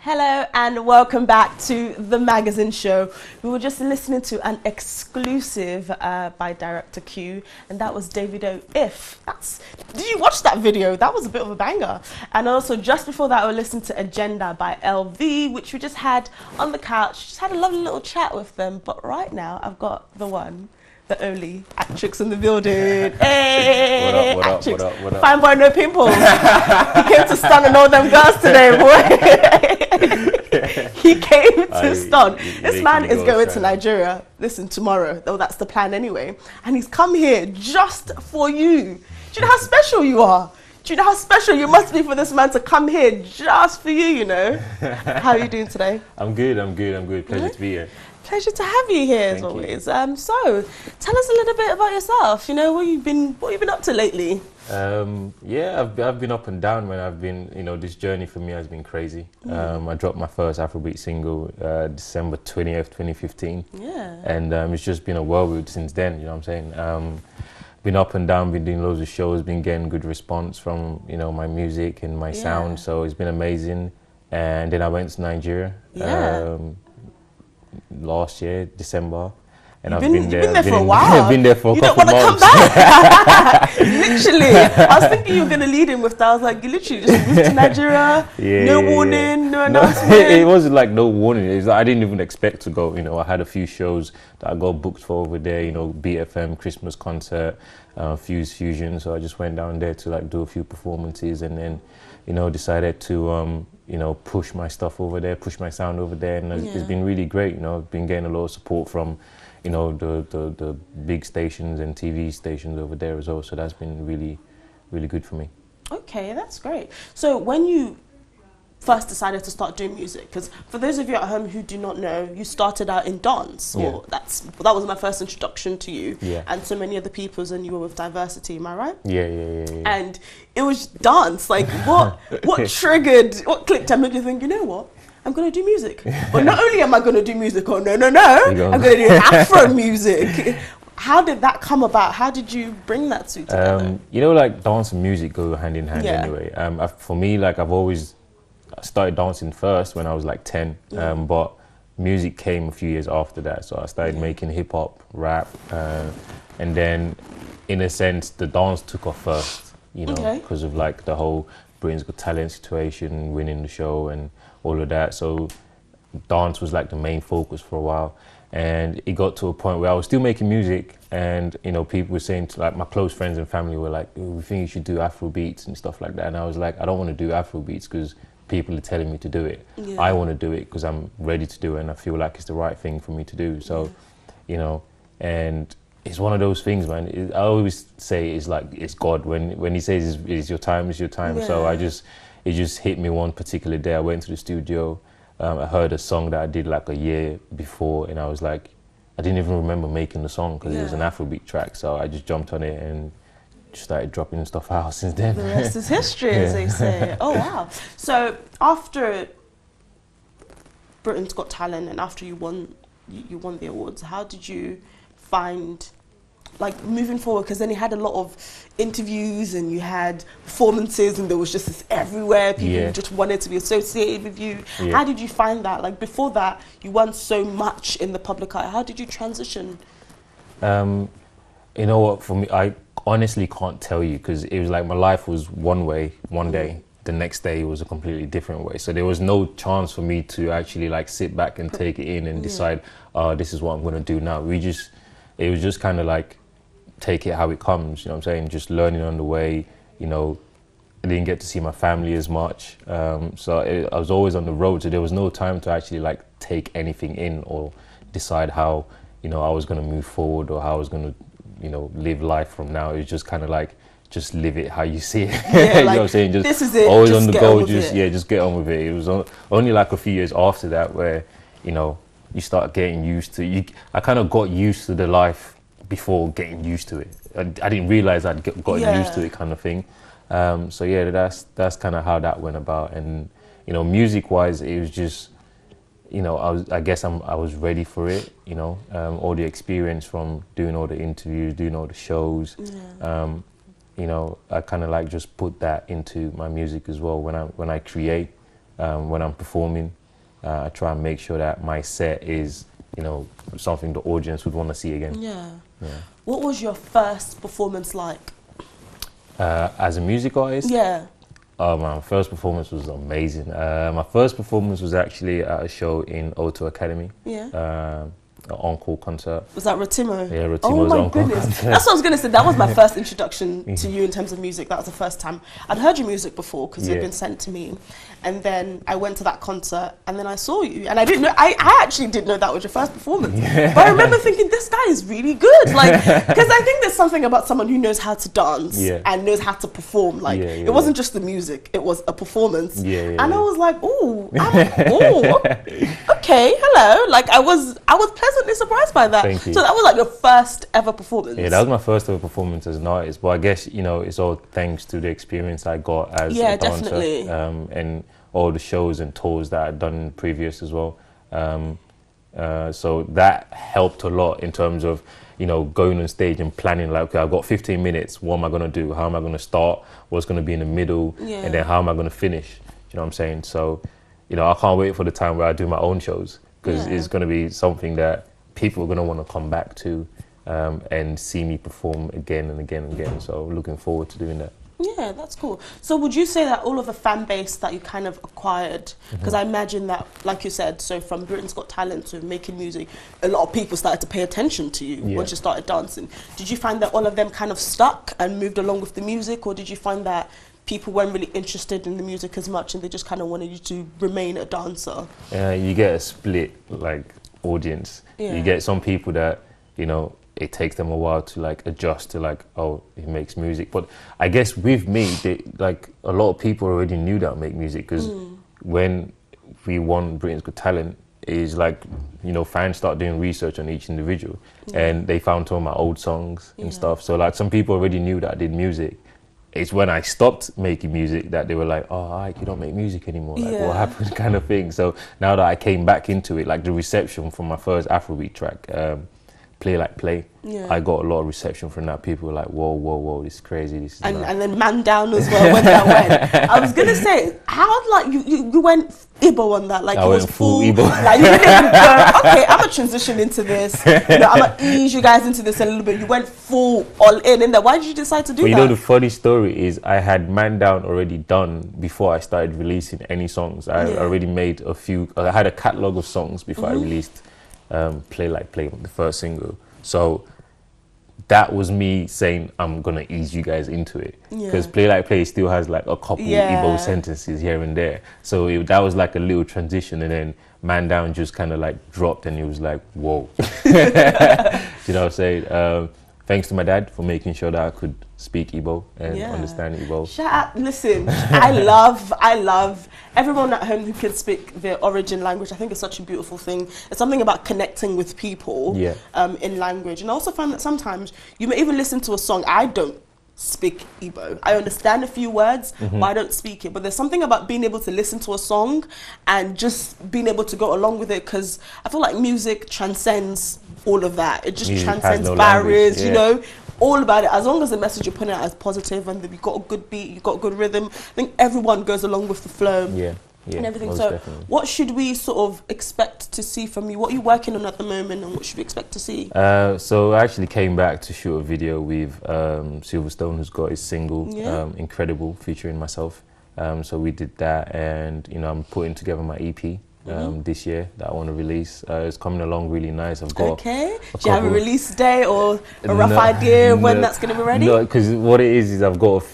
Hello and welcome back to the magazine show. We were just listening to an exclusive by Director Q, and that was Davido If. Did you watch that video? That was a bit of a banger. And also just before that, we listened to Agenda by LV, which we just had on the couch. Just had a lovely little chat with them. But right now, I've got the one, the only Ike Chuks in the building. Hey, what up, what up? Fine boy, no pimples. He came to stun and all them girls today, boy. He came to stun. This man is going to Nigeria. Listen, tomorrow, though that's the plan anyway. And he's come here just for you. Do you know how special you are? Do you know how special you must be for this man to come here just for you, you know? How are you doing today? I'm good. Pleasure to be here. Pleasure to have you here as always. So, tell us a little bit about yourself. You know, what you've been up to lately? Yeah, I've been up and down, man. I've been, you know, this journey for me has been crazy. I dropped my first Afrobeats single December 20th, 2015. Yeah. And it's just been a whirlwind since then, you know what I'm saying? Been up and down, been doing loads of shows, been getting good response from, you know, my music and my sound. So it's been amazing. And then I went to Nigeria. Last year, December, and I've been there for a while. I've been there for a couple months. You don't want to come back. Literally, I was thinking you were going to lead in with that. I was like, you literally just moved to Nigeria, no warning, no announcement. It wasn't like no warning. It was like I didn't even expect to go. You know, I had a few shows that I got booked for over there. You know, BFM Christmas concert, Fuse Fusion. So I just went down there to like do a few performances, and then, you know, decided to you know, push my stuff over there, push my sound over there, and it's been really great. You know, I've been getting a lot of support from, you know, the big stations and TV stations over there as well. So that's been really, really good for me. Okay, that's great. So when you first decided to start doing music, because for those of you at home who do not know, you started out in dance, or that was my first introduction to you, and so many other people's, and you were with Diversity, am I right? Yeah. And it was dance. Like what triggered, what clicked and made you think, you know what, I'm going to do music. But not only am I going to do music, I'm going to do Afro music. How did that come about? How did you bring that two together? You know, like dance and music go hand in hand anyway. For me, like I started dancing first when I was like 10, but music came a few years after that. So I started making hip hop, rap, and then in a sense, the dance took off first, you know, because of like the whole Britain's Got Talent situation, winning the show and all of that. So dance was like the main focus for a while. And it got to a point where I was still making music, and, you know, people were saying to, like, my close friends and family were like, we think you should do Afrobeats and stuff like that. And I was like, I don't want to do Afrobeats because people are telling me to do it. I want to do it because I'm ready to do it, and I feel like it's the right thing for me to do. So, you know, and it's one of those things, man. I always say it's like, it's God. When he says it's your time, it's your time. So it just hit me one particular day. I went to the studio. I heard a song that I did like a year before, and I was like, I didn't even remember making the song because it was an Afrobeat track. So I just jumped on it and just started dropping stuff out since then. The rest is history, as they say. Oh, wow. So after Britain's Got Talent and after you won the awards, how did you find, like, moving forward? Because then you had a lot of interviews and you had performances, and there was just this everywhere. People just wanted to be associated with you. How did you find that? Like, before that, you weren't so much in the public eye. How did you transition? You know what, for me, I honestly can't tell you, because it was like my life was one way one day, the next day it was a completely different way. So there was no chance for me to actually like sit back and take it in and decide, this is what I'm going to do now. It was just kind of like, take it how it comes, you know what I'm saying? Just learning on the way, you know. I didn't get to see my family as much. So I was always on the road, so there was no time to actually like take anything in or decide how, you know, I was going to move forward or how I was going to, you know, live life from now. It was just kind of like, just live it how you see it. You know what I'm saying? Just this is it. Always on the go, just get on with it. It was only like a few years after that where, you know, you start getting used to I kind of got used to the life before getting used to it. I didn't realize I'd gotten used to it, kind of thing. So yeah, that's kind of how that went about. And, you know, music wise, it was just, you know, I guess I was ready for it, you know, all the experience from doing all the interviews, doing all the shows. You know, I kind of like just put that into my music as well when I create. when I'm performing. I try and make sure that my set is, you know, something the audience would want to see again. Yeah. What was your first performance like? As a music artist? Yeah. Oh, my first performance was amazing. My first performance was actually at a show in O2 Academy. Yeah. An encore concert. Was that Rotimo? Yeah, Rotimo's encore concert. That's what I was going to say. That was my first introduction to you in terms of music. That was the first time I'd heard your music before because it had been sent to me. And then I went to that concert and then I saw you. And I didn't know, I actually didn't know that was your first performance. Yeah. But I remember thinking, this guy is really good. Like, because I think there's something about someone who knows how to dance and knows how to perform. Like, it wasn't just the music, it was a performance. And I was like, okay, hello. Like, I was pleasantly surprised by that. Thank you. So that was like your first ever performance. Yeah, that was my first ever performance as an artist. But I guess, you know, it's all thanks to the experience I got as a dancer. Definitely. And all the shows and tours that I'd done previous as well. So that helped a lot in terms of, you know, going on stage and planning, like, okay, I've got 15 minutes, what am I going to do? How am I going to start? What's going to be in the middle? And then how am I going to finish? You know what I'm saying? So, you know, I can't wait for the time where I do my own shows, because it's going to be something that people are going to want to come back to and see me perform again and again and again. So looking forward to doing that. Yeah, that's cool. So would you say that all of the fan base that you kind of acquired, because I imagine that, like you said, so from Britain's Got Talent to making music, a lot of people started to pay attention to you once you started dancing. Did you find that all of them kind of stuck and moved along with the music, or did you find that people weren't really interested in the music as much and they just kind of wanted you to remain a dancer? You get a split, like, audience. You get some people that, you know, it takes them a while to like adjust to like, oh, he makes music. But I guess with me, like a lot of people already knew that I make music, because when we won Britain's Got Talent, is like, you know, fans start doing research on each individual and they found some of my old songs and stuff. So like some people already knew that I did music. It's when I stopped making music that they were like, oh, Ike, you don't make music anymore. Like, what happened, kind of thing. So now that I came back into it, like the reception from my first Afrobeat track, Play Like Play, I got a lot of reception from that. People were like, whoa, whoa, whoa, this is crazy. This is and then Man Down as well, when that went. I was going to say, how, like, you went Igbo on that? Like, I went full Igbo. Like, you didn't even go, okay, I'm going to transition into this. You know, I'm going to ease you guys into this a little bit. You went full all in there. Why did you decide to do that? You know, the funny story is I had Man Down already done before I started releasing any songs. I already made a few, I had a catalogue of songs before I released Play Like Play, the first single. So that was me saying, I'm gonna ease you guys into it, because Play Like Play still has like a couple Igbo sentences here and there. So that was like a little transition, and then Man Down just kind of like dropped, and it was like, whoa. You know what I'm saying? Thanks to my dad for making sure that I could speak Igbo and understand Igbo. Shout out, listen, I love everyone at home who can speak their origin language. I think it's such a beautiful thing. It's something about connecting with people in language. And I also find that sometimes you may even listen to a song. I don't speak Igbo. I understand a few words, but I don't speak it. But there's something about being able to listen to a song and just being able to go along with it, because I feel like music transcends all of that. It just transcends barriers, you know, all about it. As long as the message you're putting out is positive and you've got a good beat, you've got a good rhythm, I think everyone goes along with the flow. And everything. So definitely. What should we sort of expect to see from you? What are you working on at the moment, and what should we expect to see? So I actually came back to shoot a video with Silverstone, who's got his single Incredible, featuring myself. So we did that, and you know, I'm putting together my EP this year that I want to release. It's coming along really nice. I've got do you have a release day or a rough idea when that's going to be ready? No, because what it is I've got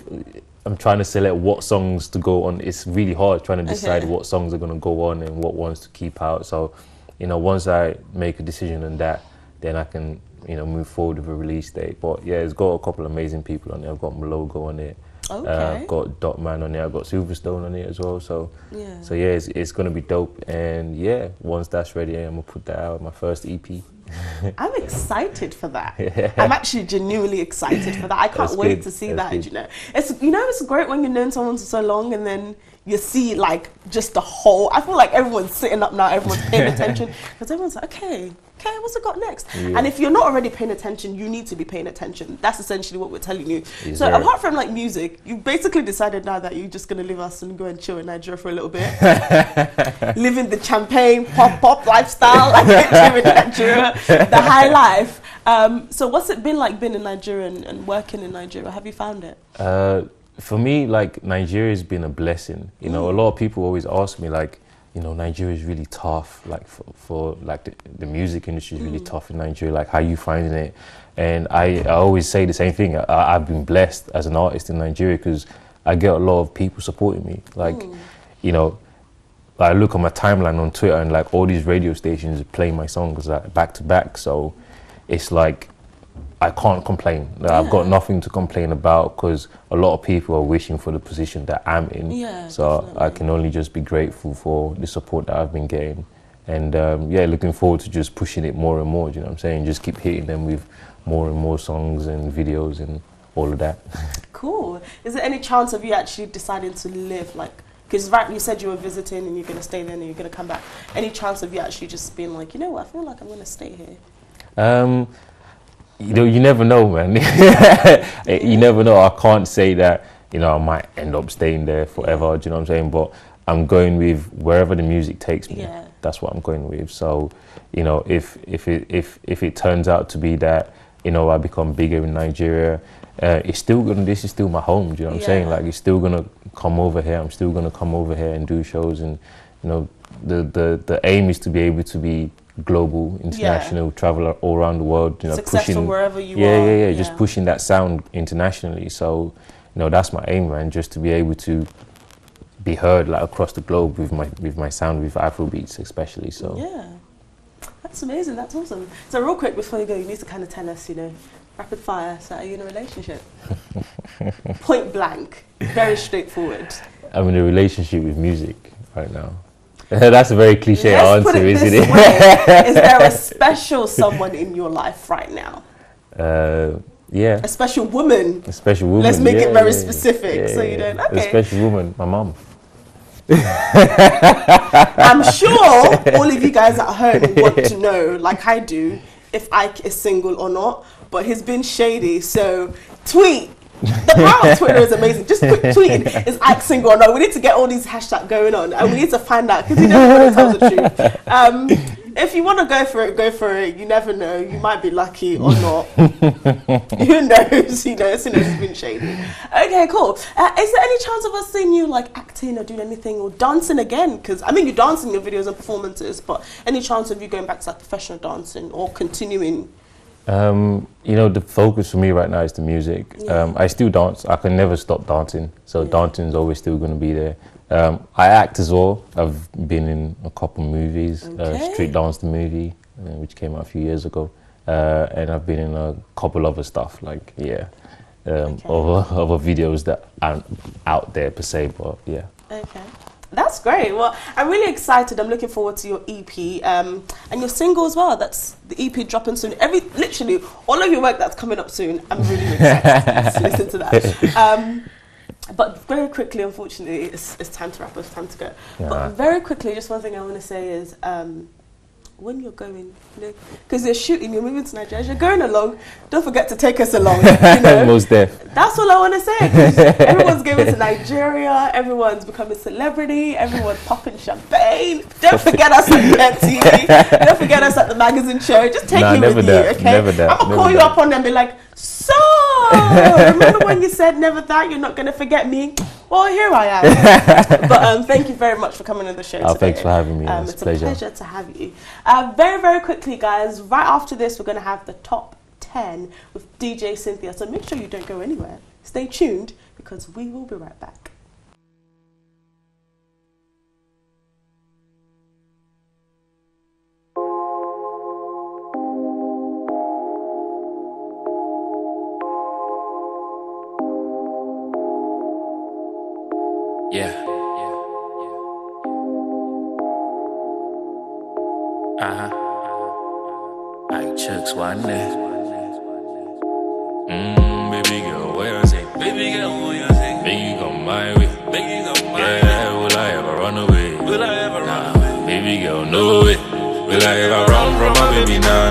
I'm trying to select what songs to go on. It's really hard trying to decide what songs are going to go on and what ones to keep out. So, you know, once I make a decision on that, then I can, you know, move forward with a release date. But yeah, it's got a couple of amazing people on it. I've got Malogo on it. I've got Dotman on it. I've got Silverstone on it as well. So yeah, it's going to be dope. And yeah, once that's ready, I'm going to put that out, my first EP. I'm excited for that. I'm actually genuinely excited for that. I can't wait to see that. You know, it's great when you've known someone for so long and then you see like just the whole. I feel like everyone's sitting up now. Everyone's paying attention because everyone's like, okay, okay, what's it got next? Yeah. And if you're not already paying attention, you need to be paying attention. That's essentially what we're telling you. Yes, so sir. apart from like music, you basically decided now that you're just going to leave us and go and chill in Nigeria for a little bit. Living the champagne, pop lifestyle, like in Nigeria, the high life. So what's it been like being in Nigeria and working in Nigeria? Have you found it? For me, like, Nigeria has been a blessing. You know, a lot of people always ask me, like, you know, Nigeria is really tough. Like, for like the music industry is really tough in Nigeria. Like, how you finding it? And I always say the same thing. I've been blessed as an artist in Nigeria because I get a lot of people supporting me. Like, you know, I look on my timeline on Twitter and like all these radio stations play my songs like back to back. So it's like, I can't complain. I've got nothing to complain about because a lot of people are wishing for the position that I'm in. Yeah, so definitely. I can only just be grateful for the support that I've been getting. And yeah, looking forward to just pushing it more and more, do you know what I'm saying? Just keep hitting them with more and more songs and videos and all of that. Cool. Is there any chance of you actually deciding to live, like, because right, you said you were visiting and you're going to stay there and you're going to come back. Any chance of you actually just being like, you know what, I feel like I'm going to stay here? You know, you never know, man. You never know. I can't say that, you know, I might end up staying there forever, do you know what I'm saying? But I'm going with wherever the music takes me. Yeah. That's what I'm going with. So, you know, if it turns out to be that, you know, I become bigger in Nigeria, it's still gonna, this is still my home, do you know what I'm saying? Like, it's still gonna come over here. I'm still gonna come over here and do shows, and, you know, the aim is to be able to be global, international, travel all around the world, you know, successful pushing wherever you yeah, are. yeah, just pushing that sound internationally. So, you know, that's my aim, man, just to be able to be heard like across the globe with my sound, with Afrobeats especially. So yeah, that's amazing. That's awesome. So real quick before you go, you need to kind of tell us, you know, rapid fire. So are you in a relationship? Point blank, very straightforward. I'm in a relationship with music right now. That's a very cliche Let's put answer, it isn't this it? way. Is there a special someone in your life right now? Yeah. A special woman. A special woman. Let's make yeah, it very yeah, specific, yeah, so you don't. Okay. A special woman, my mum. I'm sure all of you guys at home want to know, like I do, if Ike is single or not. But he's been shady, so tweet. The power of Twitter is amazing. Just quick tweeting, is Ike single or not? We need to get all these hashtags going on, and we need to find out, because you never want to tell the truth. If you want to go for it, go for it. You never know. You might be lucky or not. Who knows? You know, it's been shady. Okay, cool. Is there any chance of us seeing you like acting or doing anything or dancing again? Because I mean, you dance in your videos and performances, but any chance of you going back to like professional dancing or continuing? You know, the focus for me right now is the music. I still dance. I can never stop dancing. So dancing is always still going to be there. I act as well. I've been in a couple movies, Street Dance the movie, which came out a few years ago. And I've been in a couple other stuff, like, other videos that aren't out there per se, but yeah. Okay. That's great. Well, I'm really excited. I'm looking forward to your EP and your single as well. That's the EP dropping soon. Literally, all of your work that's coming up soon. I'm really excited to listen to that. But very quickly, unfortunately, it's time to wrap up. It's time to go. But very quickly, just one thing I want to say is when you're going, you know, because you're shooting, you're moving to Nigeria, as you're going along, don't forget to take us along. You know? Most deaf. That's all I want to say. 'Cause everyone's going to Nigeria, everyone's becoming celebrity, everyone's popping champagne. Don't forget us at TV. Don't forget us at the magazine show. Just take you with you, okay? Never that. I'm gonna call you up on them and be like, so remember when you said never that? You're not gonna forget me. Well, here I am. But thank you very much for coming on the show today. Thanks for having me. It's a pleasure to have you. Very, very quickly, guys, right after this, we're going to have the top 10 with DJ Cynthia. So make sure you don't go anywhere. Stay tuned, because we will be right back. Yeah. Ike Chuks, why not? Baby girl, where is it? Baby girl, where is it? Baby, come my way. Baby, come my way. Yeah, will I ever run away? Will I ever run away? Baby girl, no way. Will I ever run from my baby now?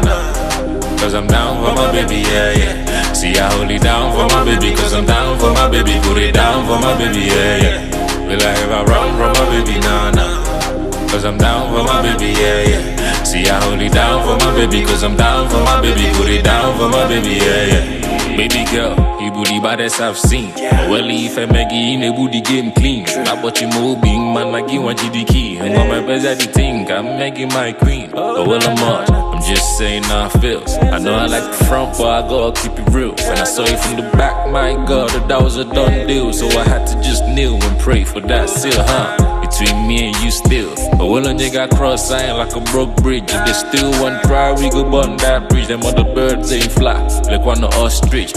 cause I'm down for my baby, yeah, yeah. See, I hold it down for my baby, cause I'm down for my baby. Put it down for my baby, yeah, yeah. Will I ever run from my baby, nah, nah. Cause I'm down for my baby, yeah, yeah. See, I hold it down for my baby, cause I'm down for my baby. Put it down for my baby, yeah, yeah. Baby girl, you booty baddest I've seen. Well, if I make it in a booty game clean. I bought you moving, man, like you want the key. And on my best at the thing, I'm making my queen. But well, I'm much, I'm just saying how I feel. I know I like the front, but I gotta keep it real. When I saw you from the back, my God, that was a done deal. So I had to just kneel and pray for that seal, huh? Between me and you still. But well, on you got cross, I ain't like a broke bridge. If they still want to try, we go burn that bridge. Them other birds ain't fly, like one of ostrich,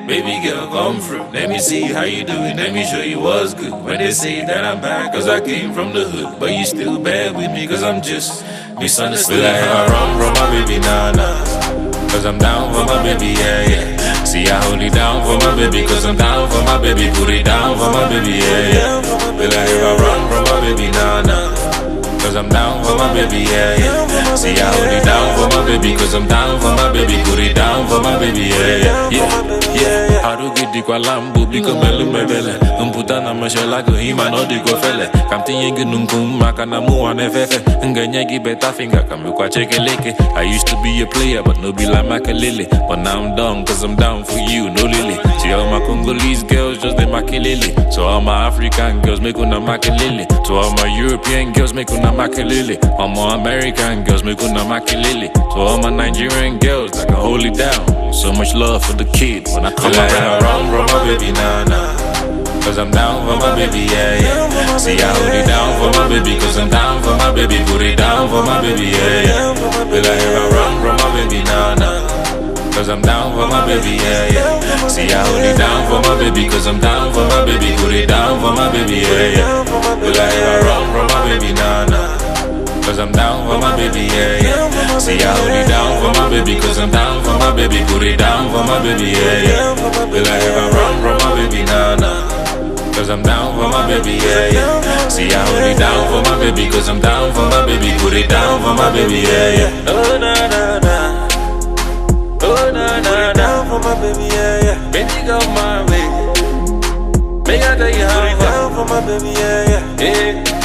Baby girl, come through. Let me see how you doing. Let me show you what's good. When they say that I'm bad, cause I came from the hood. But you still bad with me, cause I'm just misunderstood. Will I ever run from my baby, nah, nah. Cause I'm down for my baby, yeah, yeah. See, I hold it down for my baby, cause I'm down for my baby. Put it down for my baby, yeah, yeah. Will I ever run from my baby, nah, nah. Cause I'm down for my baby, yeah, yeah. See, I hold it down for my baby, cause I'm down for my baby. Put it down for my baby, yeah, yeah, yeah. How do get the lambo, because melu mebele. Umputana mashala go hima no di go fele. Kamti yengi nunkum makana muane fefe. Nganyagi beta finger kamukwa cheke leke. I used to be a player, but no be like Makalele. But now I'm done, cause I'm down for you, no lily. See all my Congolese girls, just they Makalele. So all my African girls make una Makalele. To all my European girls make una Makalele. All my American girls make una Makalele. To all my Nigerian girls, I can hold it down. So much love for the kid when I come around. Run from my baby, nah, nah. Cause I'm down for my baby, yeah, yeah. See, I hold it down for my baby, cause I'm down for my baby. Put it down for my baby, yeah, yeah. Will I ever run from my baby, nah, nah. Cause I'm down for my baby, yeah, yeah. See, I hold it down for my baby, cause I'm down for my baby. Put it down for my baby, yeah, yeah. Will I ever run from my baby, nah, nah. Cause I'm down for my baby, yeah, yeah. See, I hold it down for my baby, cause I'm down for my baby. Put it down for my baby, yeah, yeah. Will I ever run from my baby, nah, nah. Cause I'm down for my baby, yeah, yeah. See, I hold it down for my baby, cause I'm down for my baby. Put it down for my baby, yeah, yeah. Oh, nah, nah, nah. Oh, nah, nah, nah. Down for my baby, yeah, yeah. Baby, go my way. Make I tell you how. Put it down for my baby, yeah, yeah. Yeah.